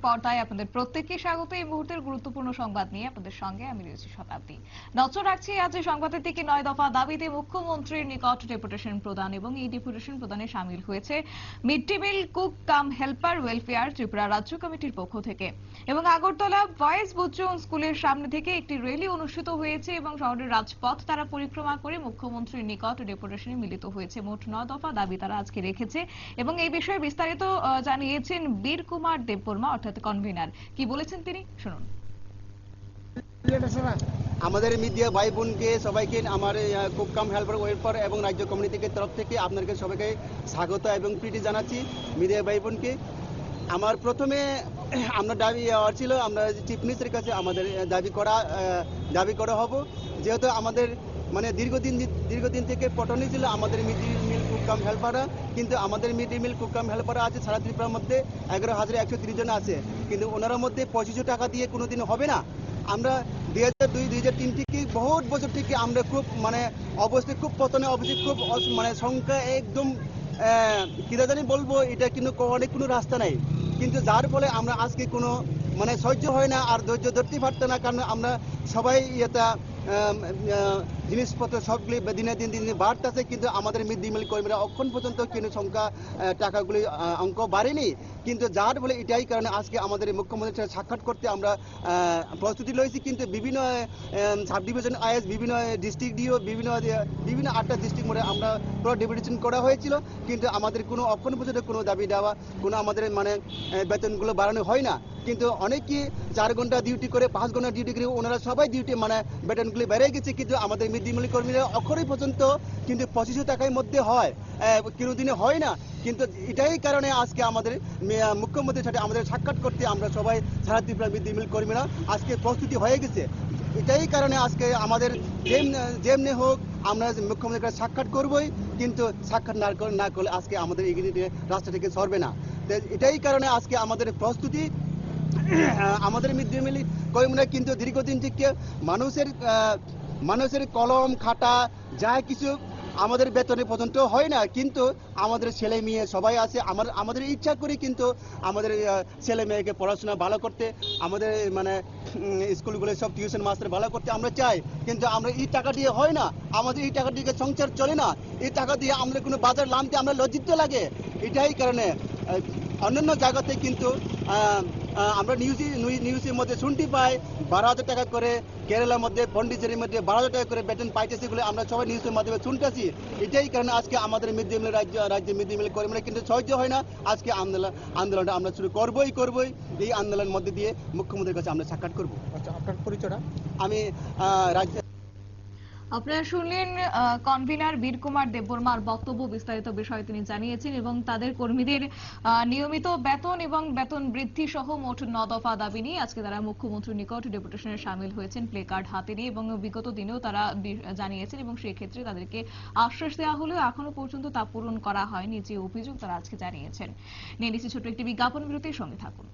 পর্দায় আপনাদের প্রত্যেককে স্বাগত। এই মুহূর্তের গুরুত্বপূর্ণ সংবাদ নিয়ে আপনাদের সঙ্গে আমি রয়েছি শতাব্দী। নজর রাখছি আজ সংবাদের দিকে। 9 দফা দাবিতে মুখ্যমন্ত্রীর নিকট ডেপুটেশন প্রদান এবং এই ডেপুটেশন প্রদানে সামিল হয়েছে মিড ডে মিল কুক কাম হেল্পার ওয়েলফেয়ার ত্রিপুরা রাজ্য কমিটির পক্ষ থেকে। এবং আগরতলা বয়েজ বুচুন স্কুলের সামনে থেকে একটি র্যালি অনুষ্ঠিত হয়েছে এবং শহরের রাজপথ তারা পরিক্রমা করে মুখ্যমন্ত্রীর নিকট ডেপুটেশনে মিলিত হয়েছে। মোট 9 দফা দাবি তারা আজকে রেখেছে এবং এই বিষয়ে বিস্তারিত জানিয়েছেন বীর কুমার দেববর্মা অর্থাৎ কনভেনার। কি বলেছেন তিনি শুনুন। আমাদের মিডিয়া ভাই বোনকে সবাইকে আমার কুক কাম হেল্পার ওয়েলফেয়ার এবং রাজ্য কমিটি থেকে তরফ থেকে আপনাদের সবাইকে স্বাগত এবং প্রীতি জানাচ্ছি। মিডিয়া ভাই বোনকে আমার প্রথমে আমরা দাবি ছিল, আমরা চিফ মিনিস্টারের কাছে আমাদের দাবি করা হব, যেহেতু আমাদের মানে দীর্ঘদিন থেকে পটনি ছিল আমাদের mid day meal cook cum হেল্পাররা, কিন্তু আমাদের mid day meal cook cum হেল্পাররা আছে সারা ত্রিপুরার মধ্যে 11,130 জন আছে, কিন্তু ওনার মধ্যে 2500 টাকা দিয়ে কোনোদিন হবে না। আমরা 2002-2003 থেকে বহুত বছর থেকে আমরা খুব মানে অবশ্যই খুব পতনে অবশ্যই খুব মানে সংখ্যা একদম কি জানি বলবো, এটা কিন্তু অনেক কোনো রাস্তা নাই, কিন্তু যার ফলে আমরা আজকে কোনো মানে সহ্য হয় না আর ধৈর্য ধরতে পারতো না, কারণ আমরা সবাই এটা জিনিসপত্র সবগুলি দিনে দিন বাড়তেছে, কিন্তু আমাদের মিড ডে মিল কর্মীরা এখন পর্যন্ত কিন্তু সংখ্যা টাকাগুলি অঙ্ক বাড়েনি, কিন্তু যার ফলে এটাই কারণে আজকে আমাদের মুখ্যমন্ত্রীর সাথে সাক্ষাৎ করতে আমরা প্রস্তুতি রয়েছি। কিন্তু বিভিন্ন সাব ডিভিশন আইএস, বিভিন্ন ডিস্ট্রিক্ট ডিও, বিভিন্ন 8টা ডিস্ট্রিক্ট মোড়ে আমরা পুরো ডেপুটেশন করা হয়েছিল, কিন্তু আমাদের কোনো এখন পর্যন্ত কোনো দাবি দেওয়া, কোনো আমাদের মানে বেতনগুলো বাড়ানো হয় না। কিন্তু অনেকে 4 ঘন্টা ডিউটি করে, 5 ঘন্টা ডিউটি করে, ওনারা সবাই ডিউটি মানে বেতনগুলি বেড়ে গেছে, কিন্তু আমাদের মিড ডে মিল কর্মীরা অখরই পর্যন্ত কিন্তু 2500 টাকার মধ্যে হয়, কোনোদিনে হয় না। কিন্তু এটাই কারণে আজকে আমাদের মুখ্যমন্ত্রীর সাথে আমাদের সাক্ষাৎ করতে আমরা সবাই সারা ত্রিপুরা মিড ডে মিল কর্মীরা আজকে প্রস্তুতি হয়ে গেছে। এটাই কারণে আজকে আমাদের যেমনি হোক আমরা মুখ্যমন্ত্রীর কাছে সাক্ষাৎ করবই, কিন্তু সাক্ষাৎ না করলে আজকে আমাদের এই রাস্তা থেকে সরবে না। এটাই কারণে আজকে আমাদের প্রস্তুতি। আমাদের মিড ডে মিল কর্মীরা কিন্তু দীর্ঘদিন থেকে মানুষের কলম খাটা যা কিছু আমাদের বেতনে পর্যন্ত হয় না, কিন্তু আমাদের ছেলে মেয়ে সবাই আছে, আমাদের ইচ্ছা করি কিন্তু আমাদের ছেলে মেয়েকে পড়াশোনা ভালো করতে, আমাদের মানে স্কুলগুলো সব টিউশন মাস্টার ভালো করতে আমরা চাই, কিন্তু আমরা এই টাকা দিয়ে হয় না, আমাদের এই টাকা দিয়ে সংসার চলে না, এই টাকা দিয়ে আমরা কোনো বাজার নামতে আমরা লজ্জিত লাগে। এটাই কারণে অন্যান্য জায়গাতে কিন্তু আমরা নিউজের মধ্যে শুনতে পাই 12,000 টাকা করে, কেরালার মধ্যে পন্ডিচেরির মধ্যে 12,000 টাকা করে বেতন পাইতেছে বলে আমরা সবাই নিউজের মাধ্যমে শুনতেছি। এটাই কারণে আজকে আমাদের মিড ডে মিল রাজ্যে মিড ডে মিল কর্মীরা কিন্তু সহ্য হয় না, আজকে আন্দোলনটা আমরা শুরু করবই। এই আন্দোলনের মধ্যে দিয়ে মুখ্যমন্ত্রীর কাছে আমরা সাক্ষাৎ করবো। আচ্ছা, আপনার পরিচয়টা? আমি রাজ্য আপনারা শুনলেন কনভেনার বীর কুমার দেববর্মার বক্তব্য। বিস্তারিত বিষয় তিনি জানিয়েছেন এবং তাদের কর্মীদের নিয়মিত বেতন এবং বেতন বৃদ্ধি সহ মোট 9 দফা দাবি নিয়ে আজকে তারা মুখ্যমন্ত্রীর নিকট ডেপুটেশনে সামিল হয়েছেন প্লে কার্ড হাতে নিয়ে, এবং বিগত দিনেও তারা জানিয়েছেন এবং সেই ক্ষেত্রে তাদেরকে আশ্বাস দেওয়া হলেও এখনো পর্যন্ত তা পূরণ করা হয়নি যে অভিযোগ তারা আজকে জানিয়েছেন। নিয়ে নিচ্ছি ছোট্ট একটি বিজ্ঞাপন বিরতির সঙ্গে থাকুন।